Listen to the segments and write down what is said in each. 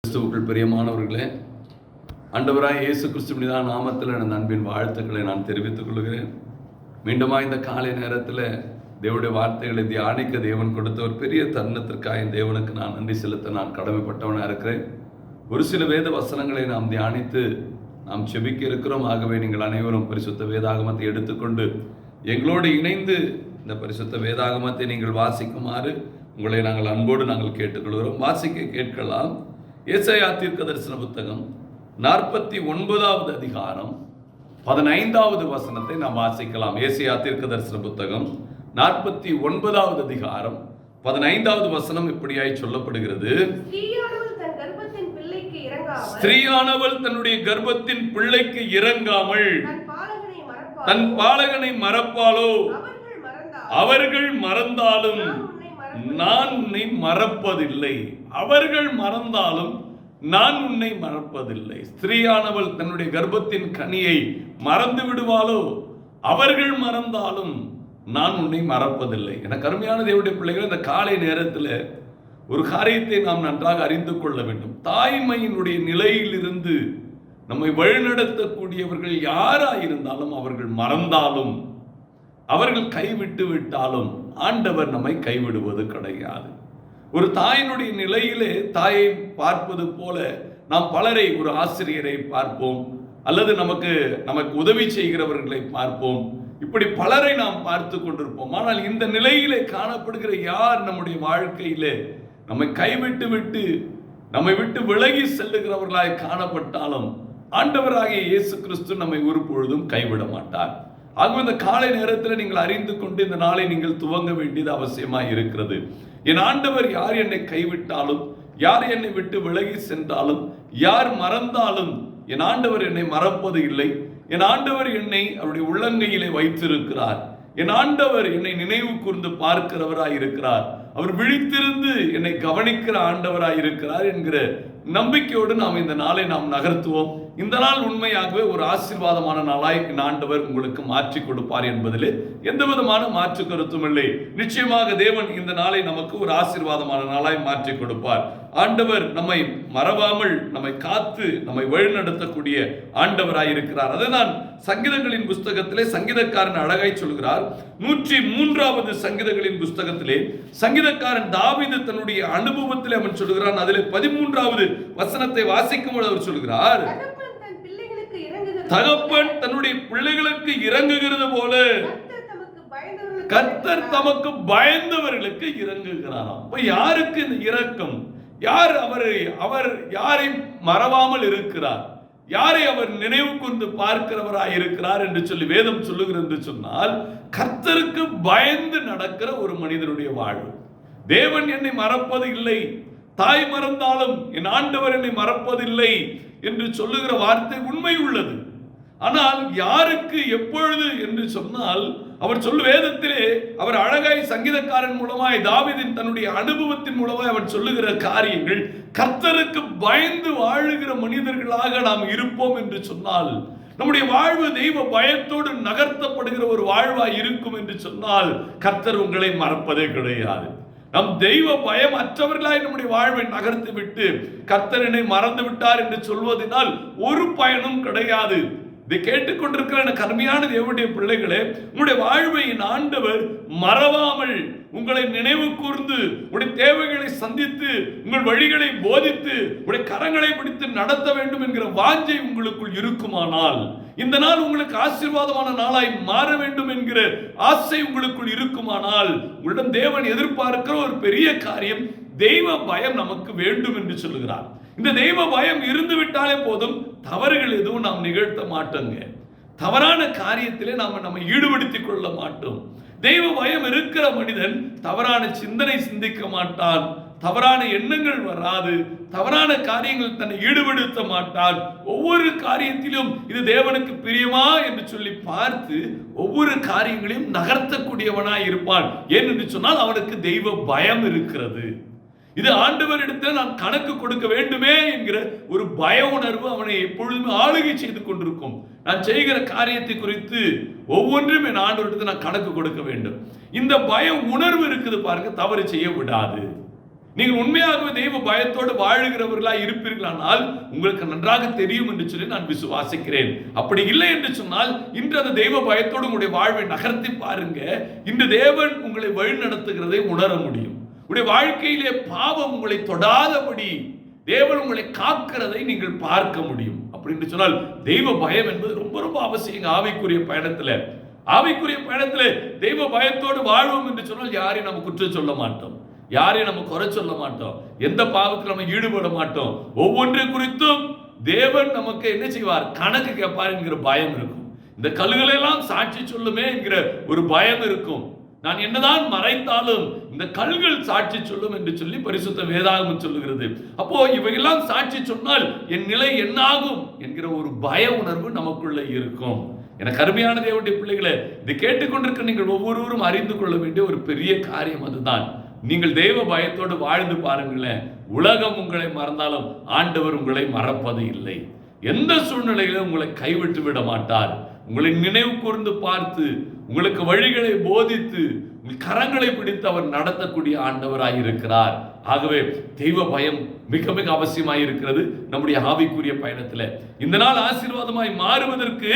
கிறிஸ்துவுக்குள் பிரியமானவர்களே, ஆண்டவராய் இயேசு கிறிஸ்துவின் நாமத்தில் என் அன்பின் வாழ்த்துக்களை நான் தெரிவித்துக் கொள்கிறேன். மீண்டுமா இந்த காலை நேரத்தில் தேவனுடைய வார்த்தைகளை தியானிக்க தேவன் கொடுத்த ஒரு பெரிய தருணத்திற்காக தேவனுக்கு நான் நன்றி செலுத்த நான் கடமைப்பட்டவனாக இருக்கிறேன். ஒரு சில வேத வசனங்களை நாம் தியானித்து நாம் செபிக்க இருக்கிறோம். ஆகவே நீங்கள் அனைவரும் பரிசுத்த வேதாகமத்தை எடுத்துக்கொண்டு எங்களோடு இணைந்து இந்த பரிசுத்த வேதாகமத்தை நீங்கள் வாசிக்குமாறு உங்களை நாங்கள் அன்போடு நாங்கள் கேட்டுக்கொள்கிறோம். வாசிக்க கேட்கலாம். ஏசாயா தீர்க்கதரிசன புத்தகம் 49வது அதிகாரம் 15வது வசனத்தை நாம் வாசிக்கலாம். ஏசாயா தீர்க்கதரிசன புத்தகம் 49வது அதிகாரம் 15வது வசனம் இப்படியாய் சொல்லப்படுகிறது. ஸ்திரீயானவள் தன்னுடைய கர்ப்பத்தின் பிள்ளைக்கு இறங்காமல் தன் பாலகனை மறப்பாளோ? அவர்கள் மறந்தாலும் நான் உன்னை மறப்பதில்லை. அவர்கள் மறந்தாலும் நான் உன்னை மறப்பதில்லை. ஸ்திரீயானவள் தன்னுடைய கர்ப்பத்தின் கனியை மறந்து விடுவாளோ? அவர்கள் மறந்தாலும் நான் உன்னை மறப்பதில்லை. என கருமையான தேவனுடைய பிள்ளைகள், இந்த காலை நேரத்தில் ஒரு காரியத்தை நாம் நன்றாக அறிந்து கொள்ள வேண்டும். தாய்மையினுடைய நிலையிலிருந்து நம்மை வழிநடத்தக்கூடியவர்கள் யாராயிருந்தாலும் அவர்கள் மறந்தாலும் அவர்கள் கைவிட்டு விட்டாலும் ஆண்டவர் நம்மை கைவிடுவது கிடையாது. ஒரு தாயினுடைய நிலையிலே தாயை பார்ப்பது போல நாம் பலரை, ஒரு ஆசிரியரை பார்ப்போம், அல்லது நமக்கு உதவி செய்கிறவர்களை பார்ப்போம். இப்படி பலரை நாம் பார்த்து கொண்டிருப்போம். ஆனால் இந்த நிலையிலே காணப்படுகிற யார் நம்முடைய வாழ்க்கையிலே நம்மை கைவிட்டு விட்டு நம்மை விட்டு விலகி செல்லுகிறவர்களாய் காணப்பட்டாலும் ஆண்டவராகிய இயேசு கிறிஸ்து நம்மை ஒரு பொழுதும் கைவிட மாட்டார். ஆகவே இந்த காலை நேரத்தில் நீங்கள் அறிந்து கொண்டு இந்த நாளை நீங்கள் துவங்க வேண்டியது அவசியமாக இருக்கிறது. என் ஆண்டவர் யார் என்னை கைவிட்டாலும், யார் என்னை விட்டு விலகி சென்றாலும், யார் மறந்தாலும் என் ஆண்டவர் என்னை மறப்பது இல்லை. என் ஆண்டவர் என்னை அவருடைய உள்ளங்கையிலே வைத்திருக்கிறார். என் ஆண்டவர் என்னை நினைவு கூர்ந்து பார்க்கிறவராய் இருக்கிறார். அவர் விழித்திருந்து என்னை கவனிக்கிற ஆண்டவராய் இருக்கிறார் என்கிற நம்பிக்கையோடு நாம் இந்த நாளை நாம் நகர்த்துவோம். இந்த நாள் உண்மையாகவே ஒரு ஆசீர்வாதமான நாளாய் என் ஆண்டவர் உங்களுக்கு மாற்றி கொடுப்பார் என்பதிலே எந்த விதமான மாற்று கருத்தும் இல்லை. நிச்சயமாக தேவன் இந்த நாளை நமக்கு ஒரு ஆசீர்வாதமான நாளாய் மாற்றி கொடுப்பார். ஆண்டவர் நம்மை மறவாமல் நம்மை காத்து நம்மை வழிநடத்தக்கூடிய ஆண்டவராய் இருக்கிறார். அதை நான் சங்கீதங்களின் புஸ்தகத்திலே சங்கீதக்காரன் அழகாய் சொல்கிறார். 103வது சங்கீதங்களின் புஸ்தகத்திலே சங்கீதக்காரன் தாவீது தன்னுடைய அனுபவத்திலே அவன் சொல்கிறான். அதிலே 13வது வசனத்தை வாசிக்கும் பொழுது அவர் சொல்கிறார், தகப்பன் தன்னுடைய பிள்ளைகளுக்கு இறங்குகிறது போல கர்த்தர் தமக்கு பயந்தவர்களுக்கு இறங்குகிறாராம். யாருக்கு இந்த இரக்கம்? யார் அவர் யாரை மறவாமல் இருக்கிறார், யாரை அவர் நினைவு கொண்டு பார்க்கிறவராய் இருக்கிறார் என்று சொல்லி வேதம் சொல்லுகிறது என்று சொன்னால், கர்த்தருக்கு பயந்து நடக்கிற ஒரு மனிதனுடைய வாழ்வு. தேவன் என்னை மறப்பது இல்லை, தாய் மறந்தாலும் என் ஆண்டவர் என்னை மறப்பதில்லை என்று சொல்லுகிற வார்த்தை உண்மை உள்ளது. ஆனால் யாருக்கு எப்பொழுது என்று சொன்னால், அவர் சொல்லும் வேதத்திலே அவர் அழகாய் சங்கீதக்காரன் மூலமாய் தாவீதின் தன்னுடைய அனுபவத்தின் மூலமாய் அவர் சொல்லுகிற காரியங்கள், கர்த்தருக்கு பயந்து வாழுகிற மனிதர்களாக நாம் இருப்போம் என்று சொன்னால், நம்முடைய வாழ்வு தெய்வ பயத்தோடு நகர்த்தப்படுகிற ஒரு வாழ்வாய் இருக்கும் என்று சொன்னால், கர்த்தர் உங்களை மறப்பதே கிடையாது. நம் தெய்வ பயம் அற்றவர்களாய் நம்முடைய வாழ்வை நகர்த்து விட்டு கர்த்தர் என்னை மறந்து விட்டார் என்று சொல்வதனால் ஒரு பயனும் கிடையாது. இதை கேட்டுக்கொண்டிருக்கிற கருமையான தேவனுடைய பிள்ளைகளே, உங்களுடைய வாழ்வை ஆண்டவர் மறவாமல் உங்களை நினைவு கூர்ந்து உங்களுடைய தேவைகளை சந்தித்து உங்கள் வழிகளை போதித்து உங்களுடைய கரங்களை பிடித்து நடத்த வேண்டும் என்கிற வாஞ்சை உங்களுக்குள் இருக்குமானால், இந்த நாள் உங்களுக்கு ஆசீர்வாதமான நாளாய் மாற வேண்டும் என்கிற ஆசை உங்களுக்குள் இருக்குமானால், உங்களிடம் தேவன் எதிர்பார்க்கிற ஒரு பெரிய காரியம் தெய்வ பயம் நமக்கு வேண்டும் என்று சொல்லுகிறார். இந்த தெய்வ பயம் இருந்து விட்டாலே போதும், தவறுகள் எதுவும் நாம் நிகழ்த்த மாட்டோங்க. தவறான காரியத்திலே நம்மை ஈடுபடுத்திக் கொள்ள மாட்டோம். தெய்வ பயம் இருக்கிற மனிதன் தவறான சிந்தனை சிந்திக்க மாட்டான், தவறான எண்ணங்கள் வராது, தவறான காரியங்கள் தன்னை ஈடுபடுத்த மாட்டான். ஒவ்வொரு காரியத்திலும் இது தேவனுக்கு பிரியமா என்று சொல்லி பார்த்து ஒவ்வொரு காரியங்களையும் நகர்த்தக்கூடியவனாய் இருப்பான். ஏனென்று சொன்னால் அவனுக்கு தெய்வ பயம் இருக்கிறது. இது ஆண்டவரிடத்தில் நான் கணக்கு கொடுக்க வேண்டுமே என்கிற ஒரு பய உணர்வு அவனை எப்பொழுதுமே ஆளுகை செய்து கொண்டிருக்கும். நான் செய்கிற காரியத்தை குறித்து ஒவ்வொன்றும் என் ஆண்டவரிடத்தில் நான் கணக்கு கொடுக்க வேண்டும். இந்த பய உணர்வு இருக்குது பாருங்க, தவறு செய்ய விடாது. நீங்கள் உண்மையாகவே தெய்வ பயத்தோடு வாழுகிறவர்களா இருப்பீர்களானால் உங்களுக்கு நன்றாக தெரியும் என்று சொல்லி நான் விசுவாசிக்கிறேன். அப்படி இல்லை என்று சொன்னால் இன்று அந்த தெய்வ பயத்தோடு உங்களுடைய வாழ்வை நகர்த்தி பாருங்க. இன்று தேவன் உங்களை வழி நடத்துகிறதை உணர முடியும். உங்களுடைய வாழ்க்கையிலே பாவம் உங்களை தொடாதபடி தேவன் உங்களை காக்கிறதை நீங்கள் பார்க்க முடியும். அப்படின்னு சொன்னால் தெய்வ பயம் என்பது ரொம்ப ரொம்ப அவசியம். ஆவிக்குரிய பயணத்துல தெய்வ பயத்தோடு வாழ்வோம் என்று சொன்னால் யாரையும் நம்ம குற்றம் சொல்ல மாட்டோம், யாரையும் நம்ம குறை சொல்ல மாட்டோம், எந்த பாவத்தில் நம்ம ஈடுபட மாட்டோம். ஒவ்வொன்றை குறித்தும் தேவன் நமக்கு என்ன செய்வார், கணக்கு கேட்பார் என்கிற பயம் இருக்கும். இந்த கல்லுகளை எல்லாம் சாட்சி சொல்லுமே என்கிற ஒரு பயம் இருக்கும். நான் என்னதான் மறைத்தாலும் இந்த கல்கள் சாட்சி சொல்லும் என்று சொல்லி பரிசுத்த வேதாகமம் சொல்லுகிறது. அப்போ இவையெல்லாம் சாட்சி சொன்னால் என் நிலை என்னாகும் என்கிற ஒரு பய உணர்வு நமக்குள்ள இருக்கும். எனக்கு அருமையான தேவனுடைய பிள்ளைகளை, இதை கேட்டுக்கொண்டிருக்க நீங்கள் ஒவ்வொருவரும் அறிந்து கொள்ள வேண்டிய ஒரு பெரிய காரியம் அதுதான். நீங்கள் தெய்வ பயத்தோடு வாழ்ந்து பாருங்களேன். உலகம் உங்களை மறந்தாலும் ஆண்டவர் உங்களை மறப்பது இல்லை. எந்த சூழ்நிலையிலும் உங்களை கைவிட்டு விட மாட்டார். உங்களை நினைவு கூர்ந்து பார்த்து உங்களுக்கு வழிகளை போதித்து உங்கள் கரங்களை பிடித்து அவர் நடத்தக்கூடிய ஆண்டவராயிருக்கிறார். ஆகவே தெய்வ பயம் மிக மிக அவசியமாய் இருக்கிறது நம்முடைய ஆவிக்குரிய பயணத்தில். இந்த நாள் ஆசீர்வாதமாய் மாறுவதற்கு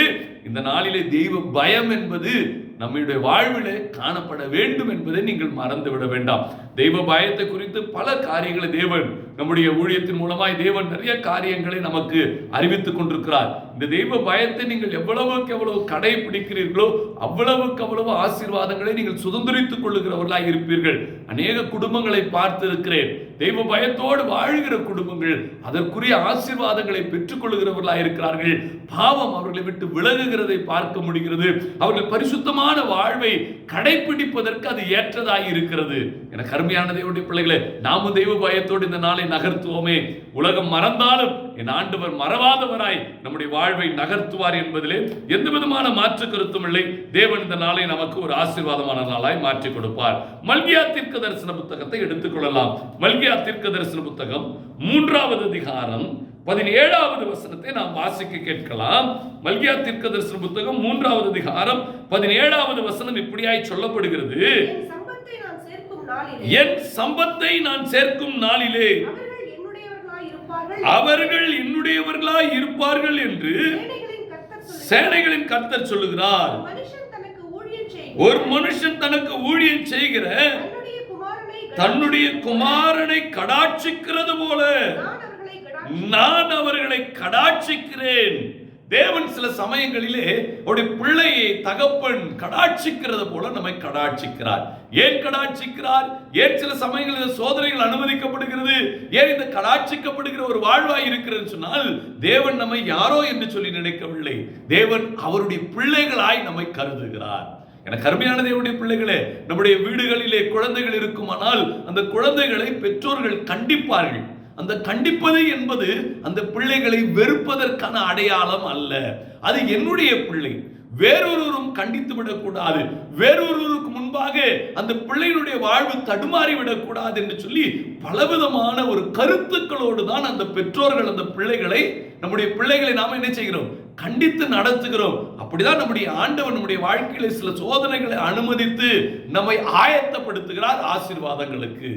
இந்த நாளிலே தெய்வ பயம் என்பது நம்முடைய வாழ்விலே காணப்பட வேண்டும் என்பதை நீங்கள் மறந்துவிட வேண்டாம். தெய்வ பயத்தை குறித்து பல காரியங்களை தேவன் நம்முடைய ஊழியத்தின் மூலமாய் தேவன் நிறைய காரியங்களை நமக்கு அறிவித்துக் கொண்டிருக்கிறார். இந்த தெய்வ பயத்தை நீங்கள் எவ்வளவுக்கு எவ்வளவு கடைபிடிக்கிறீர்களோ அவ்வளவுக்கு அவ்வளவு ஆசீர்வாதங்களை நீங்கள் சுதந்திரித்துக் கொள்ளுகிறவர்களாக இருப்பீர்கள். அநேக குடும்பங்களை பார்த்திருக்கிறேன். தெய்வ பயத்தோடு வாழ்கிற குடும்பங்கள் அதற்குரிய ஆசீர்வாதங்களை பெற்றுக் கொள்ளுகிறவர்களாக இருக்கிறார்கள். பாவம் அவர்களை விட்டு விலகுகிறதை பார்க்க முடிகிறது. அவர்கள் பரிசுத்தமான வாழ்வை கடைபிடிப்பதற்கு அது ஏற்றதாய் இருக்கிறது. என கருமையான தேவனுடைய பிள்ளைகளை, நாமும் தெய்வ பயத்தோடு இந்த நாளை நகர்த்துவோமே. உலகம் மறந்தாலும் என் ஆண்டவர் மறவாதவராய் நம்முடைய வாழ்வை நகர்த்துவார் என்பதிலே எந்த விதமான மாற்று கருத்தும் இல்லை. தேவன் இந்த நாளை நமக்கு ஒரு ஆசீர்வாதமான நாளாய் மாற்றி கொடுப்பார். மல்கியா தீர்க்க தரிசன புத்தகத்தை எடுத்துக்கொள்ளலாம். மல்கியா தீர்க்க தரிசன புத்தகம் 3வது அதிகாரம் 17வது வசனத்தை நாம் வாசிக்க கேட்கலாம். மல்கியா தீர்க்க தரிசன புத்தகம் 3வது அதிகாரம் 17வது வசனம் இப்படியாய் சொல்லப்படுகிறது. என் சம்பத்தை நான் சேர்க்கும் நாளிலே அவர்கள் என்னுடையவர்களாய் இருப்பார்கள் என்று சேனைகளின் கர்த்தர் சொல்லுகிறார். ஒரு மனுஷன் தனக்கு ஊழியம் செய்கிற தன்னுடைய குமாரனை கடாட்சிக்கிறது போல நான் அவர்களை கடாட்சிக்கிறேன். தேவன் சில சமயங்களிலே அவருடைய பிள்ளையை தகப்பன் கடாட்சிக்கிறது போல நம்மை கடாட்சிக்கிறார். ஏன் கடாட்சிக்கிறார்? ஏன் சில சமயங்களில் சோதனைகள் அனுமதிக்கப்படுகிறது? ஏன் இந்த கடாட்சிக்கப்படுகிற ஒரு வாழ்வாய் இருக்கிறது சொன்னால், தேவன் நம்மை யாரோ என்று சொல்லி நினைக்கவில்லை. தேவன் அவருடைய பிள்ளைகளாய் நம்மை கருதுகிறார். எனக்கு அருமையான தேவனுடைய பிள்ளைகளே, நம்முடைய வீடுகளிலே குழந்தைகள் இருக்குமானால் அந்த குழந்தைகளை பெற்றோர்கள் கண்டிப்பார்கள். அந்த கண்டிப்பது என்பது அந்த பிள்ளைகளை வெறுப்பதற்கான அடையாளம் அல்ல. அது என்னுடைய பிள்ளை, வேறொருவரும் கண்டித்து விடக்கூடாது, வேறொருவருக்கு முன்பாக அந்த பிள்ளைகளுடைய வாழ்வு தடுமாறி விடக்கூடாது என்று சொல்லி பலவிதமான ஒரு கருத்துக்களோடு தான் அந்த பெற்றோர்கள் அந்த பிள்ளைகளை, நம்முடைய பிள்ளைகளை நாம என்ன செய்கிறோம், கண்டித்து நடத்துகிறோம். அப்படிதான் நம்முடைய ஆண்டவர் நம்முடைய வாழ்க்கையில சில சோதனைகளை அனுமதித்து நம்மை ஆயத்தப்படுத்துகிறார் ஆசீர்வாதங்களுக்கு.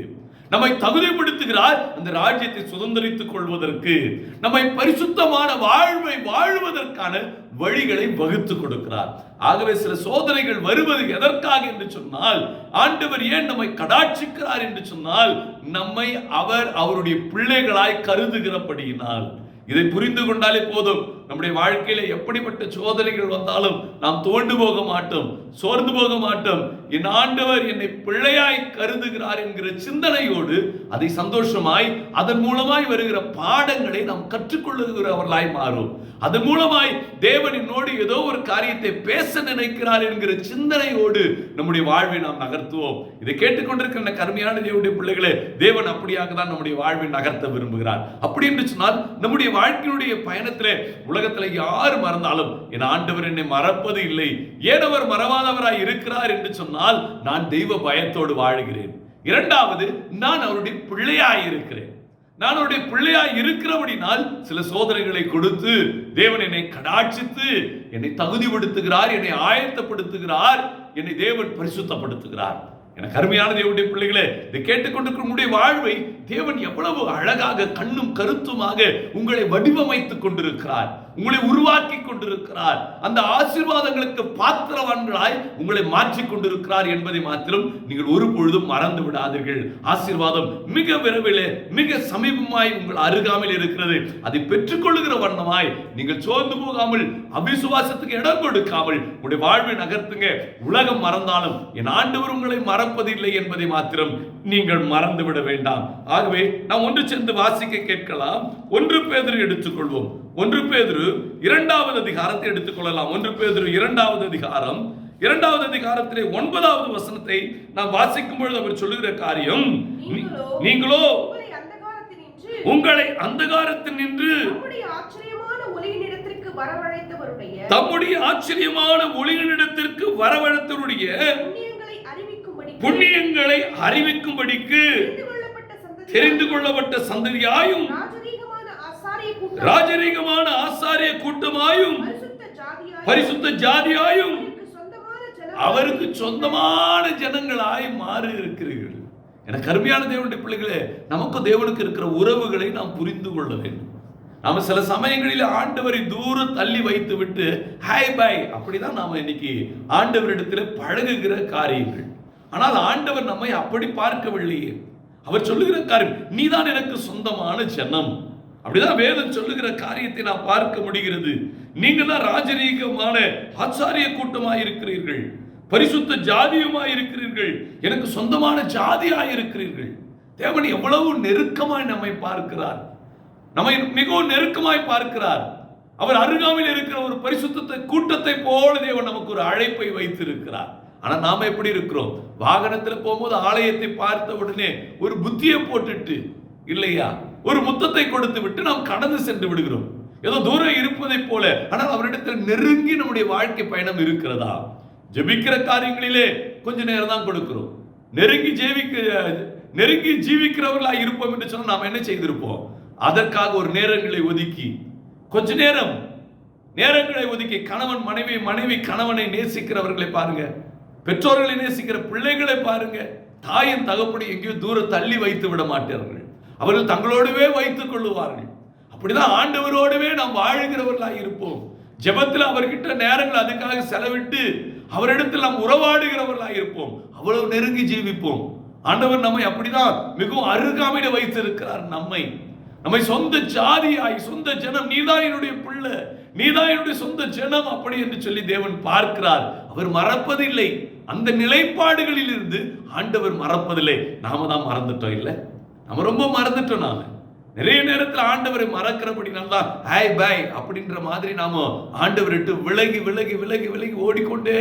நம்மை தகுதிப்படுத்துகிறார் அந்த ராஜ்யத்தை சுதந்திரித்துக் கொள்வதற்கு, நம்மை பரிசுத்தமான வாழ்வை வாழ்வதற்கான வழிகளை வகுத்து கொடுக்கிறார். ஆகவே சில சோதனைகள் வருவது எதற்காக என்று சொன்னால், ஆண்டவர் ஏன் நம்மை கடாட்சிக்கிறார் என்று சொன்னால், நம்மை அவர் அவருடைய பிள்ளைகளாய் கருதுகிறபடியினால். இதை புரிந்து கொண்டாலே போதும், நம்முடைய வாழ்க்கையில எப்படிப்பட்ட சோதனைகள் வந்தாலும் நாம் தோண்டு போக மாட்டோம், சோர்ந்து போக மாட்டோம். என் ஆண்டவர் என்னை பிள்ளையாய் கருதுகிறார் என்கிற சிந்தனையோடு அதை சந்தோஷமாய் அதன் மூலமாய் வருகிற பாடங்களை நாம் கற்றுக்கொள்ளுகிறவர்களாய் மாறும். அதன் மூலமாய் தேவன் என்னோடு ஏதோ ஒரு காரியத்தை பேச நினைக்கிறார் என்கிற சிந்தனையோடு நம்முடைய வாழ்வை நாம் நகர்த்துவோம். இதை கேட்டுக்கொண்டிருக்கிற கருமையான தேவனுடைய பிள்ளைகளே, தேவன் அப்படியாக தான் நம்முடைய வாழ்வை நகர்த்த விரும்புகிறார். அப்படி என்று சொன்னால் நம்முடைய வாழ்க்கையுடைய பயணத்திலே உலகத்தில் யார் மறந்தாலும் என் ஆண்டவர் என்னை மறப்பது இல்லை. ஏன் அவர் மறவாதவராய் இருக்கிறார் என்று சொன்னால், நான் தெய்வ பயத்தோடு வாழுகிறேன். இரண்டாவது, நான் அவருடைய பிள்ளையாய் இருக்கிறேன். நான் அவருடைய பிள்ளையாய் இருக்கிறபடினால் சில சோதனைகளை கொடுத்து தேவன் என்னை கடாட்சித்து என்னை தகுதிப்படுத்துகிறார், என்னை ஆயத்தப்படுத்துகிறார், என்னை தேவன் பரிசுத்தப்படுத்துகிறார். எனக்கு அருமையான தேவனுடைய பிள்ளைகளே, இதை கேட்டுக்கொண்டிருக்கிற உங்களுடைய வாழ்வை தேவன் எவ்வளவு அழகாக கண்ணும் கருத்துமாக உங்களை வடிவமைத்துக் கொண்டிருக்கிறார், உங்களை உருவாக்கி கொண்டிருக்கிறார், அந்த ஆசீர்வாதங்களுக்கு பாத்திரவான்களாய் உங்களை மாற்றிக் கொண்டிருக்கிறார் என்பதை மாத்திரம் நீங்கள் ஒரு பொழுதும் மறந்து விடாதீர்கள். ஆசீர்வாதம் மிக விரைவிலே மிக சமீபமாய் உங்கள் அருகாமையில் இருக்கிறது. அதை பெற்றுக்கொள்ளுகிற வண்ணமாய் நீங்கள் சோர்ந்து போகாமல், அவிசுவாசத்துக்கு இடம் கொடுக்காமல் உங்களுடைய வாழ்வை நகர்த்துங்க. உலகம் மறந்தாலும் என் ஆண்டவர் உங்களை மறப்பதில்லை என்பதை மாத்திரம் நீங்கள் மறந்துவிட வேண்டாம். ஆகவே நாம் ஒன்று சேர்ந்து வாசிக்க கேட்கலாம். 1 பேதுரு எடுத்துக்கொள்வோம். 1 பேதுரு 2வது அதிகாரத்தை எடுத்துக்கொள்ளலாம். 1 பேதுரு 2வது அதிகாரம் 2வது அதிகாரத்திலே 9வது வசனத்தை நாம் வாசிக்கும் பொழுது அவர் சொல்லுகிற காரியம், நீங்களோ உங்களை அந்தகாரத்தில் நின்று தம்முடைய ஆச்சரியமான ஒளியினிடத்திற்கு வரவழைத்தவருடைய புண்ணியங்களை அறிவிக்கும்படிக்கு தெரிந்து கொள்ளப்பட்ட சந்ததியாயும் ராஜரீகமான ஆசாரிய கூட்டமாயும் பரிசுத்த ஜாதியாயும் அவருக்கு சொந்தமான ஜனங்களாய் மாறி இருக்கிறீர்கள். எனக்கு அருமையான தேவனுடைய பிள்ளைகளே, நமக்கு தேவனுக்கு இருக்கிற உறவுகளை நாம் புரிந்து கொள்ள வேண்டும். நாம சில சமயங்களில் ஆண்டவரை தூரம் தள்ளி வைத்து விட்டு ஹாய் பாய் அப்படிதான் நாம இன்னைக்கு ஆண்டவரிடத்தில் பழகுகிற காரியங்கள். ஆனால் ஆண்டவர் நம்மை அப்படி பார்க்கவில்லையே. அவர் சொல்லுகிற காரியம், நீதான் எனக்கு சொந்தமான ஜனம். அப்படிதான் வேதம் சொல்லுகிற காரியத்தை நான் பார்க்க முடிகிறது. நீங்க தான் ராஜரீகமான ஆச்சாரிய கூட்டமாய் இருக்கிறீர்கள், பரிசுத்த ஜாதியுமாய் இருக்கிறீர்கள், எனக்கு சொந்தமான ஜாதியாய் இருக்கிறீர்கள். தேவன் எவ்வளவு நெருக்கமாய் நம்மை பார்க்கிறார், நம்மை மிகவும் நெருக்கமாய் பார்க்கிறார். அவர் அருகாமையில் இருக்கிற ஒரு பரிசுத்த கூட்டத்தை போல தேவன் நமக்கு ஒரு அழைப்பை வைத்திருக்கிறார். ஆனா நாம எப்படி இருக்கிறோம்? வாகனத்தில் போகும்போது ஆலயத்தை பார்த்த உடனே ஒரு புத்தியை போட்டுட்டு இல்லையா, ஒரு முத்தத்தை கொடுத்து விட்டு நாம் கடந்து சென்று விடுகிறோம், ஏதோ தூரம் இருப்பதை போல. ஆனால் அவரிடத்தில் நெருங்கி நம்முடைய வாழ்க்கை பயணம் இருக்கிறதா? ஜெபிக்கிற காரியங்களிலே கொஞ்ச நேரம் தான் கொடுக்கிறோம். நெருங்கி ஜீவிக்கிறவர்களாக இருப்போம் என்று சொன்னால் நாம் என்ன செய்திருப்போம்? அதற்காக ஒரு நேரங்களை ஒதுக்கி, கொஞ்ச நேரங்களை ஒதுக்கி கணவன் மனைவி, மனைவி கணவனை நேசிக்கிறவர்களை பாருங்க, பெற்றோர்களை நேசிக்கிற பிள்ளைகளை பாருங்க. தாயின் தகப்பனை எங்கேயோ தூரம் தள்ளி வைத்து விட மாட்டார்கள், அவர்கள் தங்களோடவே வைத்துக் கொள்ளுவார்கள். அப்படிதான் ஆண்டவரோடவே நாம் வாழுகிறவர்களாக இருப்போம். ஜெபத்தில் அவர்கிட்ட நேரங்கள் அதுக்காக செலவிட்டு அவரிடத்தில் நாம் உறவாடுகிறவர்களாக இருப்போம், அவ்வளவு நெருங்கி ஜீவிப்போம். ஆண்டவர் நம்மை அப்படிதான் மிகவும் அருகாமையில வைத்திருக்கிறார். நம்மை சொந்த ஜாதியாய், சொந்த ஜனம், நீதான் என்னுடைய பிள்ளை, நீதான் என்னுடைய சொந்த ஜனம் அப்படி என்று சொல்லி தேவன் பார்க்கிறார். அவர் மறப்பதில்லை. அந்த நிலைப்பாடுகளில் இருந்து ஆண்டவர் மறப்பதில்லை. நாம தான் மறந்துட்டோம். இல்ல, நம்ம ரொம்ப மறந்துட்டோம். நாம நிறைய நேரத்தில் ஆண்டவரை மறக்கிறபடி நல்லா ஹாய் பாய் அப்படின்ற மாதிரி நாம ஆண்டவரிட்டு விலகி விலகி விலகி விலகி ஓடிக்கொண்டே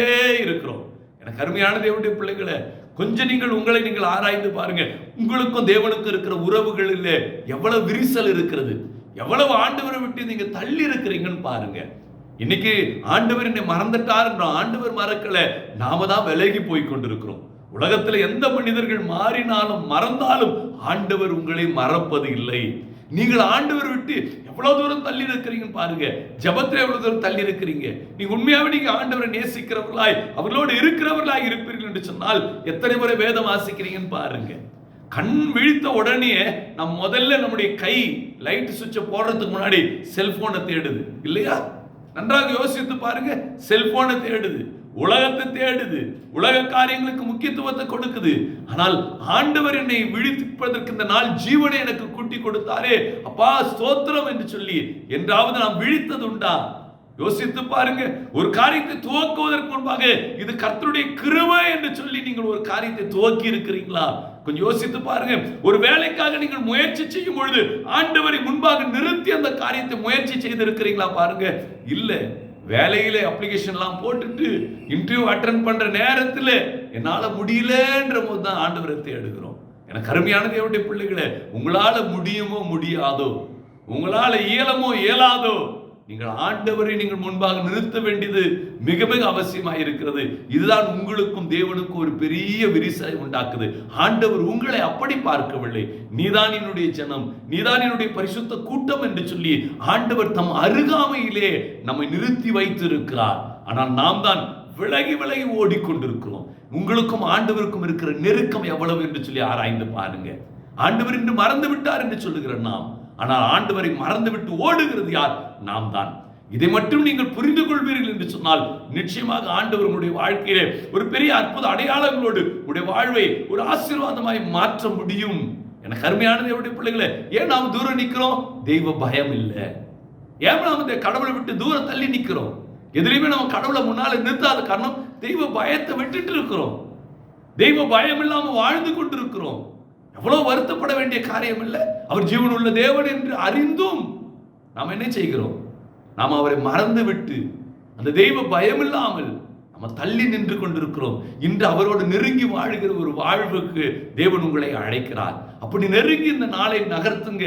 இருக்கிறோம். எனக்கு அருமையான தேவனுடைய பிள்ளைகளை, கொஞ்சம் உங்களை நீங்கள் ஆராய்ந்து பாருங்க. உங்களுக்கும் தேவனுக்கும் இருக்கிற உறவுகளில் எவ்வளவு விரிசல் இருக்கிறது, எவ்வளவு ஆண்டவரை விட்டு நீங்க தள்ளி இருக்கிறீங்கன்னு பாருங்க. இன்னைக்கு ஆண்டவர் என்னை மறந்துட்டார், ஆண்டவர் மறக்கல, நாம தான் விலகி போய் கொண்டிருக்கிறோம். உலகத்தில் எந்த மனிதர்கள் மாறினாலும் மறந்தாலும் ஆண்டவர் உங்களை மறப்பது இல்லை. நீங்கள் ஆண்டவர் விட்டு எவ்வளவு தூரம் தள்ளி இருக்கிறீங்கன்னு பாருங்க. ஜபத்தில் எவ்வளவு தூரம் தள்ளி இருக்கிறீங்க. நீங்க உண்மையாவே நீங்க ஆண்டவரை நேசிக்கிறவர்களாய், அவர்களோடு இருக்கிறவர்களாய் இருப்பீர்கள் என்று சொன்னால் எத்தனை முறை வேதம் வாசிக்கிறீங்கன்னு பாருங்க. கண் விழித்த உடனே நம் முதல்ல நம்முடைய கை லைட் சுவிட்சை போடுறதுக்கு முன்னாடி செல்போனை தேடுது இல்லையா? நன்றாக யோசித்து பாருங்க. செல்போனை தேடுது, உலகத்தை தேடுது, உலக காரியங்களுக்கு முக்கியத்துவத்தை கொடுக்குது. ஆனால் ஆண்டவர் என்னை விழிப்பதற்கு இந்த நாள் ஜீவனை எனக்கு கூட்டி கொடுத்தாரே, அப்பா ஸ்தோத்திரம் என்று சொல்லி என்றாவது நாம் விழித்தது உண்டா? யோசித்து பாருங்க. ஒரு காரியத்தை துவக்குவதற்கு முன்பாக இது கர்த்தருடைய கிருபை என்று சொல்லி நீங்கள் ஒரு காரியத்தை துவக்கி இருக்கிறீங்களா? கொஞ்சம் யோசித்து பாருங்க. ஒரு வேலைக்காக நீங்கள் முயற்சி செய்யும் பொழுது ஆண்டவரை முன்பாக நிறுத்தி அந்த காரியத்தை முயற்சி செய்திருக்கிறீங்களா? பாருங்க, இல்ல. வேலையில அப்ளிகேஷன்லாம் போட்டுட்டு இன்டர்வியூ அட்டெண்ட் பண்ற நேரத்தில் என்னால முடியலன்ற போது தான் ஆண்டவரை தேடுகிறோம். எனக்கு அருமையான தேவனுடைய பிள்ளைகளே, உங்களால முடியுமோ முடியாதோ, உங்களால இயலமோ இயலாதோ, நீங்கள் ஆண்டவரை நீங்கள் முன்பாக நிறுத்த வேண்டியது மிக மிக அவசியமாக இருக்கிறது. இதுதான் உங்களுக்கும் தேவனுக்கும் ஒரு பெரிய விரிசலை உண்டாக்குது. ஆண்டவர் உங்களை அப்படி பார்க்கவில்லை. நீதான் என்னுடைய ஜனம், நீதான் என்னுடைய பரிசுத்த கூட்டம் என்று சொல்லி ஆண்டவர் தம் அருகாமையிலே நம்மை நிறுத்தி வைத்திருக்கிறார். ஆனால் நாம் தான் விலகி விலகி ஓடிக்கொண்டிருக்கிறோம். உங்களுக்கும் ஆண்டவருக்கும் இருக்கிற நெருக்கம் எவ்வளவு என்று சொல்லி ஆராய்ந்து பாருங்க. ஆண்டவர் இன்று மறந்து விட்டார் என்று சொல்லுகிற நாம், ஆனால் ஆண்டவரை மறந்துவிட்டு ஓடுகிறது யார்? நாம் தான். இதை மட்டும் நீங்கள் புரிந்து கொள்வீர்கள் என்று சொன்னால் நிச்சயமாக ஆண்டவர் உங்களுடைய வாழ்க்கையிலே ஒரு பெரிய அற்புத அடையாளங்களோடு உங்களுடைய வாழ்வை ஒரு ஆசீர்வாதமாய் மாற்ற முடியும். எனக்கு அருமையான தேவனுடைய பிள்ளைகளே, ஏன் நாம் தூரம் நிற்கிறோம்? தெய்வ பயம் இல்லை. ஏன் நாம் இந்த கடவுளை விட்டு தூரம் தள்ளி நிற்கிறோம்? எதிலையுமே நம்ம கடவுளை முன்னால நிறுத்தாத காரணம் தெய்வ பயத்தை விட்டுட்டு இருக்கிறோம். தெய்வ பயம் இல்லாம வாழ்ந்து கொண்டிருக்கிறோம். எவ்வளவு வருத்தப்பட வேண்டிய காரியம் இல்லை. அவர் ஜீவன் உள்ள தேவன் என்று அறிந்தும் நாம் என்ன செய்கிறோம்? நாம் அவரை மறந்து விட்டு அந்த தெய்வ பயம் இல்லாமல் நம்ம தள்ளி நின்று கொண்டிருக்கிறோம். இன்று அவரோடு நெருங்கி வாழுகிற ஒரு வாழ்வுக்கு தேவன் உங்களை அழைக்கிறார். அப்படி நெருங்கி இந்த நாளை நகர்த்துங்க.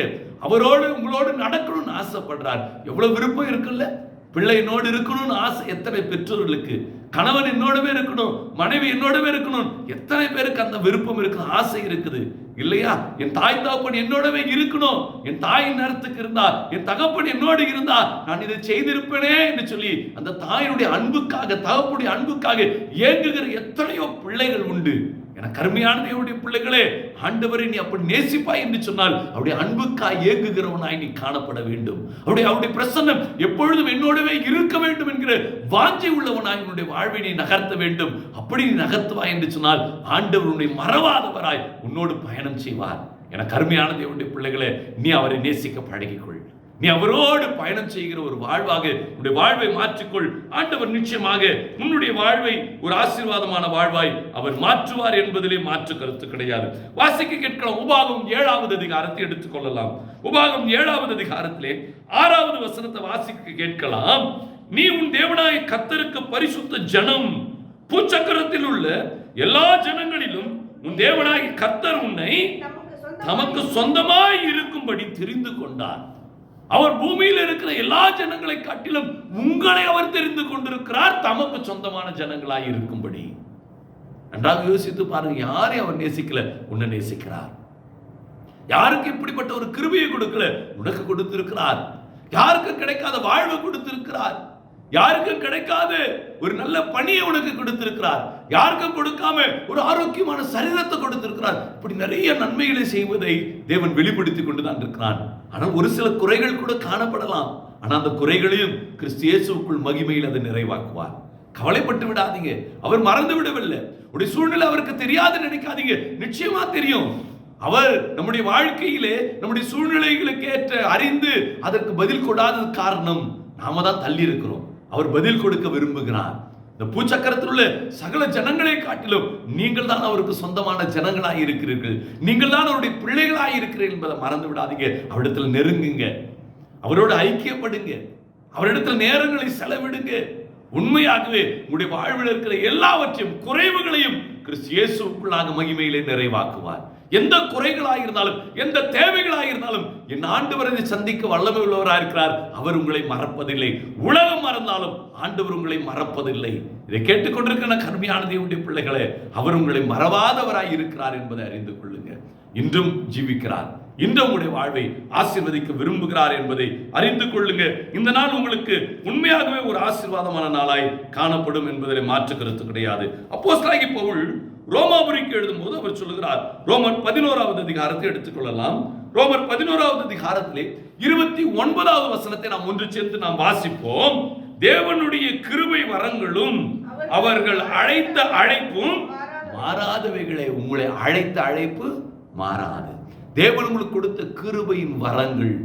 அவரோடு உங்களோடு நடக்கணும்னு ஆசைப்படுறார். எவ்வளவு விருப்பம் இருக்குல்ல? பிள்ளை என்னோடு இருக்கணும்னு ஆசை எத்தனை பெற்றோர்களுக்கு. கணவன் என்னோடவே இருக்கணும், மனைவி என்னோடவே இருக்கணும், எத்தனை பேருக்கு அந்த விருப்பம் இருக்குது, ஆசை இருக்குது இல்லையா? என் தாய் தகப்பன் என்னோடவே இருக்கணும், என் தாயின் நேரத்துக்கு இருந்தா, என் தகப்பன் என்னோடு இருந்தா நான் இதை செய்திருப்பேனே என்று சொல்லி அந்த தாயினுடைய அன்புக்காக, தகப்பனுடைய அன்புக்காக ஏங்குகிற எத்தனையோ பிள்ளைகள் உண்டு. எனக்கு அருமையான தேவனுடைய பிள்ளைகளே, ஆண்டவரை நீ அப்படி நேசிப்பாய் என்று சொன்னால் அவருடைய அன்புக்காய் ஏங்குகிறவனாய் நீ காணப்பட வேண்டும். அவருடைய பிரசன்னம் எப்பொழுதும் என்னோடவே இருக்க வேண்டும் என்கிற வாஞ்சை உள்ளவனாய் உன்னுடைய வாழ்வை நீ நகர்த்த வேண்டும். அப்படி நீ நகர்த்துவாய் என்று சொன்னால் ஆண்டவர் உன்னை மறவாதவராய் உன்னோடு பயணம் செய்வார். எனக்கு அருமையான தேவனுடைய பிள்ளைகளே, நீ அவரை நேசிக்க பழகிக்கொள். நீ அவரோடு பயணம் செய்கிற ஒரு வாழ்வாக உன்னுடைய வாழ்வை மாற்றிக்கொள். ஆண்டவர் நிச்சயமாக உன்னுடைய வாழ்வை ஒரு ஆசீர்வாதமான வாழ்வாய் அவர் மாற்றுவார் என்பதிலே மாற்று கருத்து கிடையாது. வாசிக்க கேட்கலாம். உபாகம் 7வது அதிகாரத்தை எடுத்துக்கொள்ளலாம். உபாகம் 7வது அதிகாரத்திலே 6வது வசனத்தை வாசிக்க கேட்கலாம். நீ உன் தேவனாய கர்த்தருக்கு பரிசுத்த ஜனம், பூச்சக்கரத்தில் உள்ள எல்லா ஜனங்களிலும் உன் தேவனாய கர்த்தர் உன்னை தமக்கு சொந்தமாய் இருக்கும்படி தெரிந்து கொண்டார். அவர் பூமியில் இருக்கிற எல்லா ஜனங்களை காட்டிலும் உங்களை அவர் தெரிந்து கொண்டிருக்கிறார், தமக்கு சொந்தமான ஜனங்களாய் இருக்கும்படி. நன்றாக யோசித்து பாருங்க. யாரையும் அவர் நேசிக்கல, உன்னை நேசிக்கிறார். யாருக்கு இப்படிப்பட்ட ஒரு கிருபையை கொடுக்கல, உனக்கு கொடுத்திருக்கிறார். யாருக்கு கிடைக்காத வாழ்வை கொடுத்திருக்கிறார். யாருக்கு கிடைக்காத ஒரு நல்ல பணியை உனக்கு கொடுத்திருக்கிறார். யாருக்கு கொடுக்காம ஒரு ஆரோக்கியமான சரீரத்தை கொடுத்திருக்கிறார். இப்படி நிறைய நன்மைகளை செய்வதை தேவன் வெளிப்படுத்தி கொண்டுதான் இருக்கிறான். ஆனால் ஒரு சில குறைகள் கூட காணப்படலாம். ஆனால் அந்த குறைகளையும் கிறிஸ்து இயேசுவுக்குள் மகிமையில் அதை நிறைவாக்குவார். கவலைப்பட்டு விடாதீங்க. அவர் மறந்து விடவில்லை. உடைய சூழ்நிலை அவருக்கு தெரியாது நினைக்காதீங்க. நிச்சயமா தெரியும். அவர் நம்முடைய வாழ்க்கையிலே நம்முடைய சூழ்நிலைகளுக்கு ஏற்ற அறிந்து அதற்கு பதில் கொடாத காரணம் நாம தான் தள்ளி இருக்கிறோம். அவர் பதில் கொடுக்க விரும்புகிறார். இந்த பூச்சக்கரத்தில் உள்ள சகல ஜனங்களை காட்டிலும் நீங்கள் தான் அவருக்கு சொந்தமான ஜனங்களாய் இருக்கிறீர்கள். நீங்கள் தான் அவருடைய பிள்ளைகளாய் இருக்கிறீர்கள் என்பதை மறந்து விடாதீங்க. அவரிடத்தில் நெருங்குங்க, அவரோடு ஐக்கியப்படுங்க, அவரிடத்தில் நேரங்களை செலவிடுங்க. உண்மையாகவே உங்களுடைய வாழ்வில் இருக்கிற எல்லாவற்றையும் குறைவுகளையும் கிறிஸ்து இயேசுவுக்குள்ளாக மகிமையிலே நிறைவாக்குவார். எந்த குறைகளாக இருந்தாலும், எந்த தேவைகளாக இருந்தாலும் என் ஆண்டவரை சந்திக்க வல்லமை உள்ளவராக இருக்கிறார். அவர் உங்களை மறப்பதில்லை. உலகம் மறந்தாலும் ஆண்டவர் உங்களை மறப்பதில்லை. இதை கேட்டுக்கொண்டிருக்கிற கருமையான தேவனுடைய பிள்ளைகளே, அவர் உங்களை மறவாதவராய் இருக்கிறார் என்பதை அறிந்து கொள்ளுங்க. இன்றும் ஜீவிக்கிறார். இன்று உங்களுடைய வாழ்வை ஆசீர்வதிக்க விரும்புகிறார் என்பதை அறிந்து கொள்ளுங்க. இந்த நாள் உங்களுக்கு உண்மையாகவே ஒரு ஆசீர்வாதமான நாளாய் காணப்படும் என்பதில் மாற்று கருத்து கிடையாது. அப்போஸ்தலனாகிய பவுல் ரோமாபுரிக்கு எழுதும்போது அவர் சொல்லுகிறார். ரோமர் 11வது அதிகாரத்தை எடுத்துக்கொள்ளலாம். ரோமர் 11வது அதிகாரத்திலே 29வது வசனத்தை நாம் ஒன்று சேர்ந்து நாம் வாசிப்போம். தேவனுடைய கிருபை வரங்களும் அவர்கள் அழைத்த அழைப்பும் மாறாதவைகளே. உங்களை அழைத்த அழைப்பு மாறாது. தேவன் உங்களுக்கு கொடுத்த கிருபையின் வரங்கள்,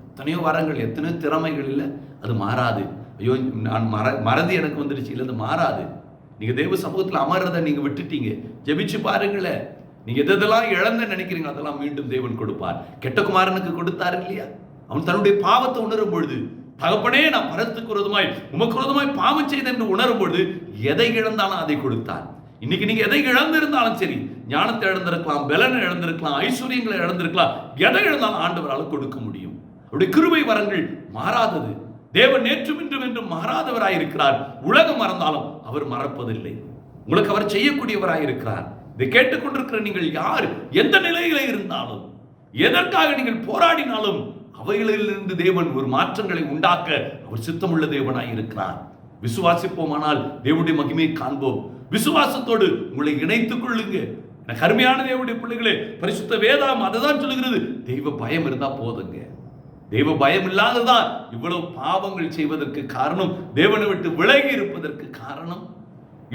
எத்தனையோ வரங்கள், எத்தனையோ திறமைகள் இல்லை, அது மாறாது. ஐயோ நான் மறதி எனக்கு வந்துருச்சு இல்லை, அது மாறாது. நீங்க தேவ சமூகத்தில் அமர்றதை நீங்க விட்டுட்டீங்க. ஜெபிச்சு பாருங்களேன். நீங்க எதெல்லாம் இழந்த நினைக்கிறீங்க அதெல்லாம் மீண்டும் தேவன் கொடுப்பார். கெட்ட குமாரனுக்கு கொடுத்தாரு இல்லையா? அவன் தன்னுடைய பாவத்தை உணரும் பொழுது, தகப்பனே நான் பரத்துக்கு விரோதமாய் உமக்கு விரோதமாய் பாவம் செய்தேன் என்று உணரும் பொழுது எதை இழந்தாலும் அதை கொடுத்தார். இன்னைக்கு நீங்க எதை இழந்திருந்தாலும் சரி, ஞானத்தை இழந்திருக்கலாம், பலனை இழந்திருக்கலாம், ஐஸ்வர்யங்களை இழந்திருக்கலாம், எதை இழந்தாலும் ஆண்டவரால் கொடுக்க முடியும். அவருடைய கிருபை வரங்கள் மாறாதது. தேவன் நேற்றும் இன்றும் என்றும் மாறாதவராய் இருக்கிறார். உலகம் மறந்தாலும் அவர் மறப்பதில்லை. உங்களுக்கு அவர் செய்யக்கூடியவராய் இருக்கிறார். இதை கேட்டுக்கொண்டிருக்கிற நீங்கள் யார், எந்த நிலையில இருந்தாலும், எதற்காக நீங்கள் போராடினாலும் அவைகளிலிருந்து தேவன் ஒரு மாற்றங்களை உண்டாக்க அவர் சித்தமுள்ள தேவனாய் இருக்கிறார். விசுவாசிப்போமானால் தேவனுடைய மகிமையை காண்போம். விசுவாசத்தோடு உங்களை இணைத்துக் கொள்ளுங்க. அருமையான தேவனுடைய பிள்ளைகளே, பரிசுத்த வேதாகம் அதுதான் சொல்லுகிறது. தெய்வ பயம் இருந்தா போதுங்க. தெய்வ பயம் இல்லாததான் இவ்வளவு பாவங்கள் செய்வதற்கு காரணம், தேவனை விட்டு விலகி இருப்பதற்கு காரணம்,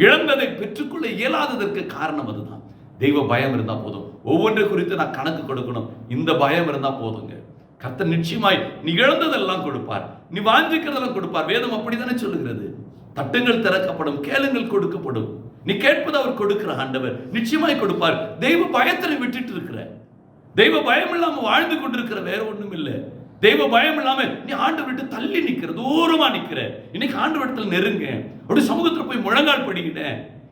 இழந்ததை பெற்றுக்கொள்ள இயலாததற்கு காரணம் அதுதான். தெய்வ பயம் இருந்தா போதும். ஒவ்வொன்றை குறித்து நான் கணக்கு கொடுக்கணும். இந்த பயம் இருந்தா போதுங்க. கர்த்தர் நிச்சயமாய் நீ இழந்ததெல்லாம் கொடுப்பார், நீ வாஞ்சிக்கிறதெல்லாம் கொடுப்பார். வேதம் அப்படித்தானே சொல்லுகிறது. தட்டுங்கள் திறக்கப்படும், கேளுங்கள் கொடுக்கப்படும். நீ கேட்பது அவர் கொடுக்கிற ஆண்டவர் நிச்சயமாய் கொடுப்பார். தெய்வ பயத்தை விட்டுட்டு இருக்கிற, தெய்வ பயம் இல்லாம வாழ்ந்து கொண்டிருக்கிற, வேற ஒண்ணும் இல்லை. தெய்வ பயம் இல்லாம நீ ஆண்டவர் விட்டு தள்ளி நிக்கிற, தூரமா நிக்கிற. இன்னைக்கு ஆண்டவரிடத்துல நெருங்க. அப்படி சமூகத்துல போய் முழங்கால் படிக்கிட்ட.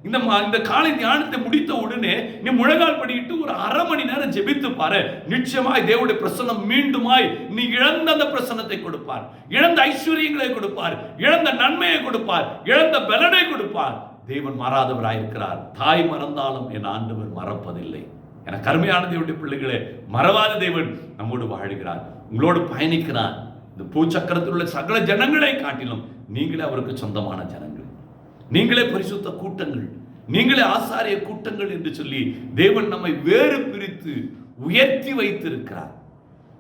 இந்த காலை தியானத்தை முடித்த உடனே நீ முழங்கால் படிக்கிட்டு ஒரு அரை மணி நேரம் ஜெபித்து பாரு. நிச்சயமாய் தேவனுடைய பிரசன்னம் மீண்டுமாய் நீ இழந்த அந்த பிரசன்னத்தை கொடுப்பார். இழந்த ஐஸ்வர்யங்களை கொடுப்பார், இழந்த நன்மையை கொடுப்பார், இழந்த பலனை கொடுப்பார். தேவன் மாறாதவராயிருக்கிறார். தாய் மறந்தாலும் என் ஆண்டவர் மறப்பதில்லை. என கருமையான தேவனுடைய பிள்ளைகளே, மறவாத தேவன் நம்மோடு வாழ்கிறார், உங்களோடு பயணிக்கிறார். இந்த பூச்சக்கரத்தில் உள்ள சகல ஜனங்களை காட்டிலும் நீங்களே அவருக்கு சொந்தமான ஜனங்கள், நீங்களே பரிசுத்த கூட்டங்கள், நீங்களே ஆசாரிய கூட்டங்கள் என்று சொல்லி தேவன் நம்மை வேறு பிரித்து உயர்த்தி வைத்திருக்கிறார்,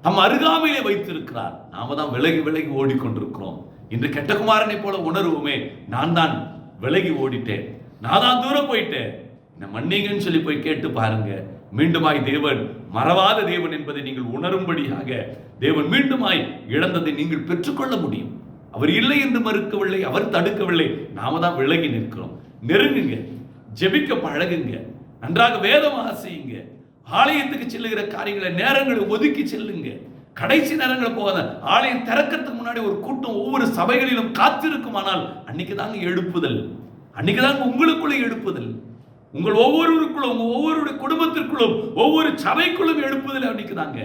நம் அருகாமையிலே வைத்திருக்கிறார். நாம தான் விலகி விலகி ஓடிக்கொண்டிருக்கிறோம். இன்று கெட்டகுமாரனை போல உணர்வுமே, நான் தான் விலகி ஓடிட்டேன், நான் தான் தூரம் போயிட்டேன், என்ன மன்னிங்கன்னு சொல்லி போய் கேட்டு பாருங்க. மீண்டுமாய் தேவன் மறவாத தேவன் என்பதை நீங்கள் உணரும்படியாக தேவன் மீண்டுமாய் இழந்ததை நீங்கள் பெற்றுக்கொள்ள முடியும். அவர் இல்லை என்று மறுக்கவில்லை, அவர் தடுக்கவில்லை. நாம தான் விலகி நிற்கிறோம். நெருங்குங்க, ஜெபிக்க பழகுங்க, நன்றாக வேதம் வாசியுங்க, ஆலயத்துக்கு செல்லுகிற காரியங்களை நேரங்களை ஒதுக்கி செல்லுங்க. கடைசி நேரங்களை போகாத. ஆலயம் திறக்கிறதுக்கு முன்னாடி ஒரு கூட்டம் ஒவ்வொரு சபைகளிலும் காத்திருக்குமானால் அன்னைக்கு தாங்க எழுப்புதல், அன்னைக்கு தாங்க உங்களுக்குள்ள எழுப்புதல். உங்கள் ஒவ்வொருவருக்குள்ளும், உங்க ஒவ்வொருடைய குடும்பத்திற்குள்ளும், ஒவ்வொரு சபைக்குள்ளும் எழுப்புதல் அன்னைக்கு தாங்க.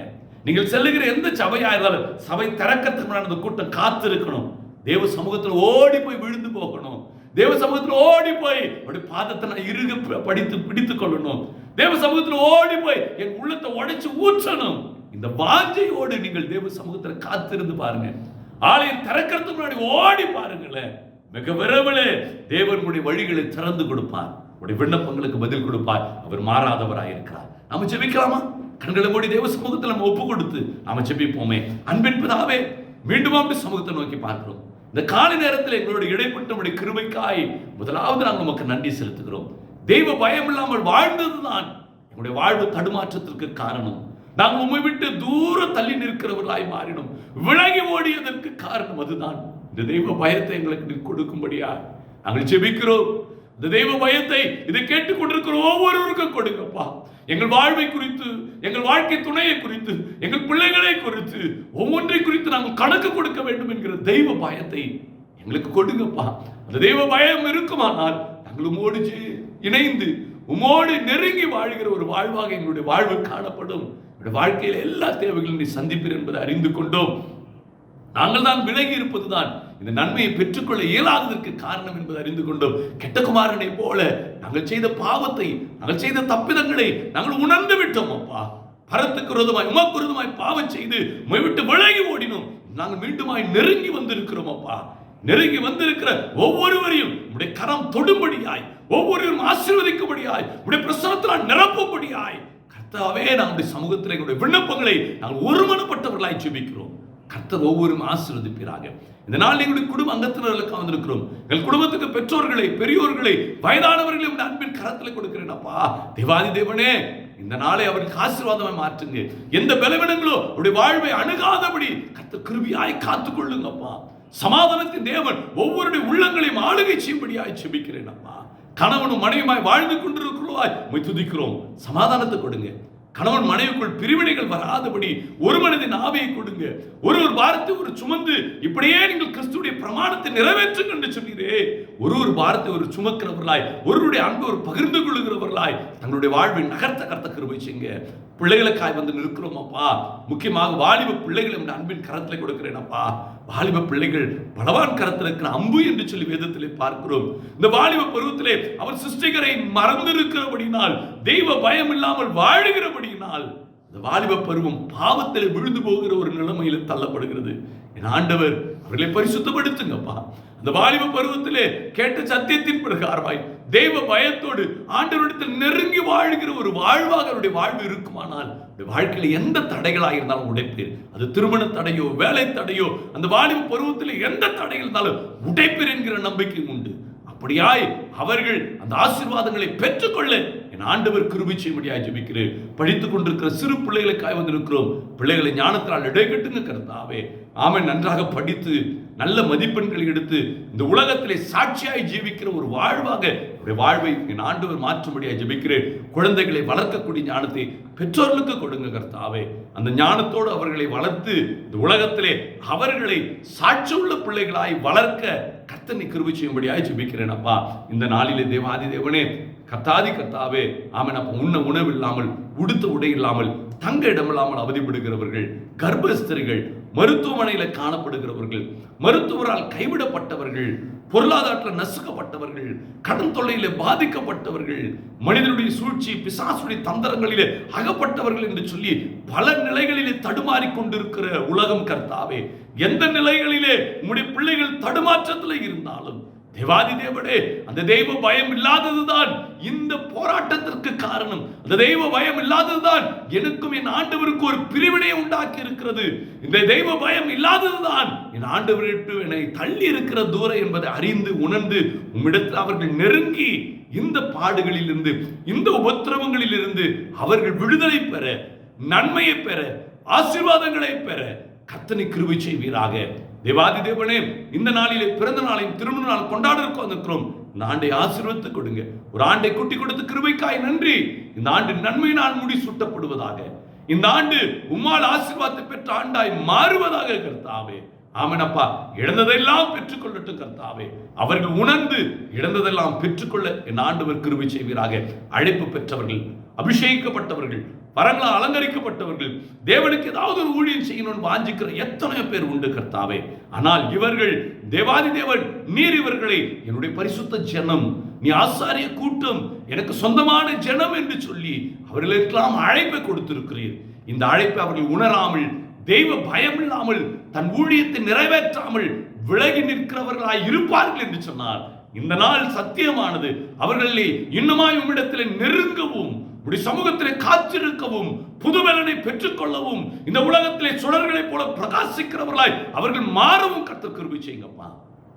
நீங்கள் செல்லுகிற எந்த சபையா இருந்தாலும் சபை திறக்கிறதுக்கு முன்னாடி அந்த கூட்டம் காத்திருக்கணும். தேவ சமூகத்தில் ஓடி போய் விழுந்து போகணும். தேவ சமூகத்தில் ஓடி போய் அப்படி பாதத்தை நான் இறுக பிடித்துக் கொள்ளணும். தேவ சமூகத்தில் ஓடி போய் என் உள்ளத்தை உடைச்சு ஊற்றணும். இந்த வாஞ்சையோடு நீங்கள் தேவ சமூகத்தில் காத்திருந்து பாருங்க. ஆலயம் திறக்கிறதுக்கு முன்னாடி ஓடி பாருங்களேன். மிக விரைவில் தேவனுடைய வழிகளை திறந்து கொடுப்பார், உடைய விண்ணப்பங்களுக்கு பதில் கொடுப்பார். அவர் மாறாதவராயிருக்கிறார். நாம ஜெபிக்கலாமா? கண்களை மூடி தேவ சமூகத்தில் நம்ம ஒப்பு கொடுத்து நாம ஜெபிப்போமே. அன்பின் பிதாவே, மீண்டும் அப்படி சமூகத்தை நோக்கி பார்க்கிறோம். இந்த காலை நேரத்தில் எங்களோட இடைப்பட்ட உடைய கிருபைக்காய் முதலாவது நாங்கள் நமக்கு நன்றி செலுத்துகிறோம். தெய்வ பயம் இல்லாமல் வாழ்ந்ததுதான் எங்களுடைய வாழ்வு தடுமாற்றத்திற்கு காரணம். நாங்கள் உண்மை விட்டு தூர தள்ளி நிற்கிறவர்களாய் மாறினோம். விலகி ஓடியதற்கு காரணம் அதுதான். இந்த தெய்வ பயத்தை எங்களுக்கு கொடுக்கும்படியா நாங்கள் ஜெபிக்கிறோம். இந்த தெய்வ பயத்தை இதை கேட்டுக்கொண்டிருக்கிற ஒவ்வொருவருக்கும் கொடுங்கப்பா. எங்கள் வாழ்வை குறித்து, எங்கள் வாழ்க்கை துணையை குறித்து, எங்கள் பிள்ளைகளை குறித்து, ஒவ்வொன்றை குறித்து நாங்கள் கணக்கு கொடுக்க வேண்டும் என்கிற தெய்வ பயத்தை எங்களுக்கு கொடுங்கப்பா. அந்த தெய்வ பயம் இருக்குமானால் நாங்கள் உமோடு இணைந்து உமோடு நெருங்கி வாழ்கிற ஒரு வாழ்வாக எங்களுடைய வாழ்வு காணப்படும். வாழ்க்கையில் எல்லா தேவைகளையும் நீ சந்திப்பீர் என்பதை அறிந்து கொண்டோம். நாங்கள் தான் விலகி இருப்பதுதான் இந்த நன்மையை பெற்றுக்கொள்ள இயலாததற்கு காரணம் என்பதை அறிந்து கொண்டோம். கெட்ட குமாரனை போல நாங்கள் செய்த பாவத்தை, நாங்கள் செய்த தப்பிதங்களை நாங்கள் உணர்ந்து விட்டோம் அப்பா. பரத்துக்கு விரோதமாய், உமக்கு விரோதமாய் பாவம் செய்து உம்மை விட்டு விலகி ஓடினோம். நாங்கள் மீண்டுமாய் நெருங்கி வந்திருக்கிறோம் அப்பா. நெருங்கி வந்திருக்கிற ஒவ்வொருவரையும் உடைய கரம் தொடும்படியாய், ஒவ்வொருவரும் ஆசீர்வதிக்கும்படியாய், உடைய பிரசன்னத்தால் நிரப்பும்படியாய் கர்த்தாவே நம்முடைய சமூகத்தில் எங்களுடைய விண்ணப்பங்களை நாங்கள் ஒருமனப்பட்டவர்களாய் ஜெபிக்கிறோம். கர்த்தர் ஒவ்வொருவரும் ஆசீர்வதிப்பீராக. இந்த நாள் எங்களுடைய குடும்ப அங்கத்தினர்களுக்கு வந்திருக்கிறோம். எங்கள் குடும்பத்துக்கு பெற்றோர்களை, பெரியோர்களை, வயதானவர்களை உடைய அன்பின் கரத்தில் கொடுக்கிறேன் அப்பா. தேவாதி தேவனே, இந்த நாளை அவருக்கு ஆசீர்வாதமாய் மாற்றுங்க. எந்த பலவீனங்களோ அவருடைய வாழ்வை அணுகாதபடி கர்த்தர் கிருபையாய் காத்துக் கொள்ளுங்கப்பா. சமாதானத்தின் தேவன் ஒவ்வொருடைய உள்ளங்களையும் ஆளுகை செய்யும்படியாய் ஜெபிக்கிறேன் அப்பா. கணவனும் மனைவியுமாய் வாழ்ந்து கொண்டிருக்கிறோம், துதிக்கிறோம். சமாதானத்தை கொடுங்க. கணவன் மனைவிக்குள் பிரிவினைகள் வராதபடி ஒரு மனதின் ஆவியை கொடுங்க. ஒரு பாரத்தை ஒரு சுமந்து இப்படியே நீங்கள் கிறிஸ்துடைய பிரமாணத்தை நிறைவேற்றுங்க என்று சொன்னீரே. ஒரு பாரத்தை ஒரு சுமக்கிறவர்களாய், ஒருவருடைய அன்பு ஒரு பகிர்ந்து கொள்ளுகிறவர்களாய் தங்களுடைய வாழ்வை நகர்த்த கிருபை செய்யுங்க. பிள்ளைகளுக்காய் வந்து நிற்கிறோம் அப்பா. முக்கியமாக வாலிப பிள்ளைகளை அன்பின் கரத்தில் கொடுக்கிறேன் அப்பா. வாலிப பிள்ளைகள் பலவான் கரத்தில் இருக்கிற அம்பு என்று சொல்லி வேதத்திலே பார்க்கிறோம். இந்த வாலிப பருவத்திலே அவர் சிருஷ்டிகரை மறந்திருக்கிறபடினால், தெய்வ பயம் இல்லாமல் வாழுகிறபடியினால் இந்த வாலிப பருவம் பாவத்தில் விழுந்து போகிற ஒரு நிலைமையில் தள்ளப்படுகிறது. என் ஆண்டவர் அவர்களை பரிசுத்தப்படுத்துங்கப்பா. அந்த வாலிப பருவத்திலே கேட்ட சத்தியத்தின் பிரகாரமாய் தெய்வ பயத்தோடு ஆண்டவரிடத்தில் நெருங்கி வாழ்கிற ஒரு வாழ்வாக அவருடைய வாழ்வு இருக்குமானால் வாழ்க்கையில் எந்த தடைகளாக இருந்தாலும் உடைப்பீர். அது திருமண தடையோ, வேலை தடையோ, அந்த வாலிப பருவத்தில் எந்த தடை இருந்தாலும் உடைப்பீர் என்கிற நம்பிக்கை உண்டு. அப்படியாய் அவர்கள் அந்த ஆசீர்வாதங்களை பெற்றுக்கொள்ள என் ஆண்டவர் கிருபை செய்யும்படியாய் ஜெபிக்கிறேன். படித்துக் கொண்டிருக்கிற சிறு பிள்ளைகளுக்காய் வந்திருக்கிறோம். பிள்ளைகளை ஞானத்தால் இடைகட்டுங்க கர்த்தாவே. ஆமென். நன்றாக படித்து நல்ல மதிப்பெண்களை எடுத்து இந்த உலகத்திலே சாட்சியாய் ஜீவிக்கிற ஒரு வாழ்வாக வாழ்வை என் ஆண்டவர் மாற்றும்படியாய் ஜெபிக்கிறேன். குழந்தைகளை வளர்க்கக்கூடிய ஞானத்தை பெற்றோர்களுக்கு கொடுங்க கர்த்தாவே. அந்த ஞானத்தோடு அவர்களை வளர்த்து இந்த உலகத்திலே அவர்களை சாட்சி உள்ள பிள்ளைகளாய் வளர்க்க கர்த்தனை கிருபை செய்யும்படியாய் ஜெபிக்கிறேன் அப்பா. இந்த நாளிலே தேவாதி தேவனே, கர்த்தாதி கர்த்தாவே, ஆமென் அப்பா. உண்ண உணவு இல்லாமல், உடுத்த உடை இல்லாமல், தங்க இடமில்லாமல் அவதிப்படுகிறவர்கள், கர்ப்பஸ்திரிகள், மருத்துவமனையில் காணப்படுகிறவர்கள், மருத்துவரால் கைவிடப்பட்டவர்கள், பொருளாதாரத்தில் நசுக்கப்பட்டவர்கள், கடன் தொல்லையிலே பாதிக்கப்பட்டவர்கள், மனிதனுடைய சூழ்ச்சி, பிசாசுடைய தந்திரங்களிலே அகப்பட்டவர்கள் என்று சொல்லி பல நிலைகளிலே தடுமாறி கொண்டிருக்கிற உலகம் கர்த்தாவே, எந்த நிலைகளிலே உம்முடைய பிள்ளைகள் தடுமாற்றத்தில் இருந்தாலும் தேவாதி தேவனே, அந்த தெய்வ பயம் இல்லாததுதான் இந்த போராட்டத்திற்கு காரணம். அந்த தெய்வ பயம் இல்லாததுதான் எனக்கும் என் ஆண்டவருக்கு ஒரு பிரிவினை உண்டாக்கி இருக்கிறது. இந்த தெய்வ பயம் இல்லாததுதான் என் ஆண்டவருக்கு என்னை தள்ளி இருக்கிற தூரம் என்பதை அறிந்து உணர்ந்து உம்மிடத்தில் அவர்கள் நெருங்கி இந்த பாடுகளில் இருந்து, இந்த உபத்திரவங்களில் இருந்து அவர்கள் விடுதலை பெற, நன்மையை பெற, ஆசீர்வாதங்களை பெற கர்த்தனை கிருபை செய்வீராக. தேவாதி தேவனே, இந்த நாளிலே பிறந்த நாளையும் திருமண நாள் கொண்டாட இருக்கிறோம். இந்த ஆண்டை ஆசீர்வதித்து கொடுங்க. ஒரு ஆண்டை குட்டி கொடுத்து கிருபைக்காய் நன்றி. இந்த ஆண்டு நன்மையினால் முடி சுட்டப்படுவதாக. இந்த ஆண்டு உம்மால் ஆசீர்வாதத்தை பெற்ற ஆண்டாய் மாறுவதாக கர்த்தாவே. ஆமென் அப்பா. இழந்ததெல்லாம் பெற்றுக்கொள்ளட்டும் கர்த்தாவே. அவர்கள் உணர்ந்து இழந்ததெல்லாம் பெற்றுக்கொள்ள என் ஆண்டவர் கிருபை செய்வீராக. அழைப்பு பெற்றவர்கள், அபிஷேகிக்கப்பட்டவர்கள், வரங்களால் அலங்கரிக்கப்பட்டவர்கள், தேவனுக்கு ஏதாவது ஒரு ஊழியம் செய்யணும்னு வாஞ்சிக்கிற எத்தனை பேர் உண்டு கர்த்தாவே. ஆனால் இவர்கள் தேவாதி தேவன், நீர் இவர்களை என்னுடைய பரிசுத்த ஜனம், நீ ஆசாரிய கூட்டம், எனக்கு சொந்தமான ஜனம் என்று சொல்லி அவர்களுக்கெல்லாம் அழைப்பை கொடுத்திருக்கிறீர். இந்த அழைப்பை அவர்கள் உணராமல், தெய்வ பயம் இல்லாமல், தன் ஊழியத்தை நிறைவேற்றாமல் விலகி நிற்கிறவர்களாய் இருப்பார்கள் என்று சொன்னார். இந்த நாள் சத்தியமானது. அவர்களை இன்னுமாய் உம்மிடத்தில் நெருங்கவும், சமூகத்திலே காத்திருக்கவும், புதுபலனை பெற்றுக்கொள்ளவும், இந்த உலகத்திலே சுடர்களைப் போல பிரகாசிக்கிறவர்களாய் அவர்கள் மாறவும் கர்த்தர் கிருபை செய்யுங்கப்பா.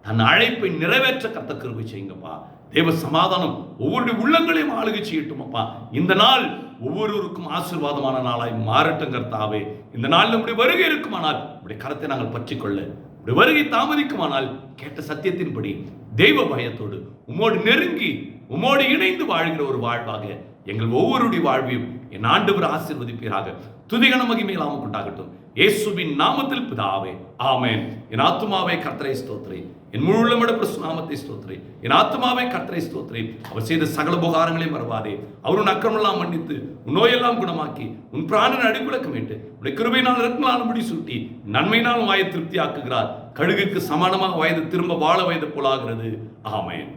தன் அழைப்பை நிறைவேற்ற கர்த்தர் கிருபை செய்யுங்கப்பா. தேவ சமாதானம் ஒவ்வொரு உள்ளங்களையும் ஆளுகை செய்யட்டும் அப்பா. இந்த நாள் ஒவ்வொருவருக்கும் ஆசீர்வாதமான நாளாய் மாறட்டும் கர்த்தாவே. இந்த நாள் நம்முடைய வருகை இருக்குமானால் நம்முடைய கரத்தை நாங்கள் பற்றிக்கொள்ள, நம்முடைய வருகை தாமதிக்குமானால் கேட்ட சத்தியத்தின்படி தெய்வ பயத்தோடு உம்மோடு நெருங்கி உம்மோடு இணைந்து வாழ்கிற ஒரு வாழ்வாக எங்கள் ஒவ்வொருடைய வாழ்வையும் என் ஆண்டவர் ஆசீர்வதிப்பீராக. துதிகன மகிமையில்லாமல் உண்டாகட்டும். இயேசுவின் நாமத்தில் பிதாவே, ஆமென். என் ஆத்துமாவே கர்த்தரை ஸ்தோத்திரி, என் முழு உள்ளமுடைய பிரசு நாமத்தை ஸ்தோத்திரி. என் ஆத்துமாவே கர்த்தரை ஸ்தோத்திரி. அவர் செய்த சகல உபகாரங்களையும் மறவாதே. அவர் உன் அக்கிரமெல்லாம் மன்னித்து, உன் நோயெல்லாம் குணமாக்கி, உன் பிராணனை அடிக்குலக்க மீட்டு, உன்னுடைய கிருபையினால் இரக்கங்களால் முடி சூட்டி, நன்மையினால் வாயை திருப்தி ஆக்குகிறார். கழுகுக்கு சமானமாக வயது திரும்ப வாழ வயது போலாகிறது. ஆமென்.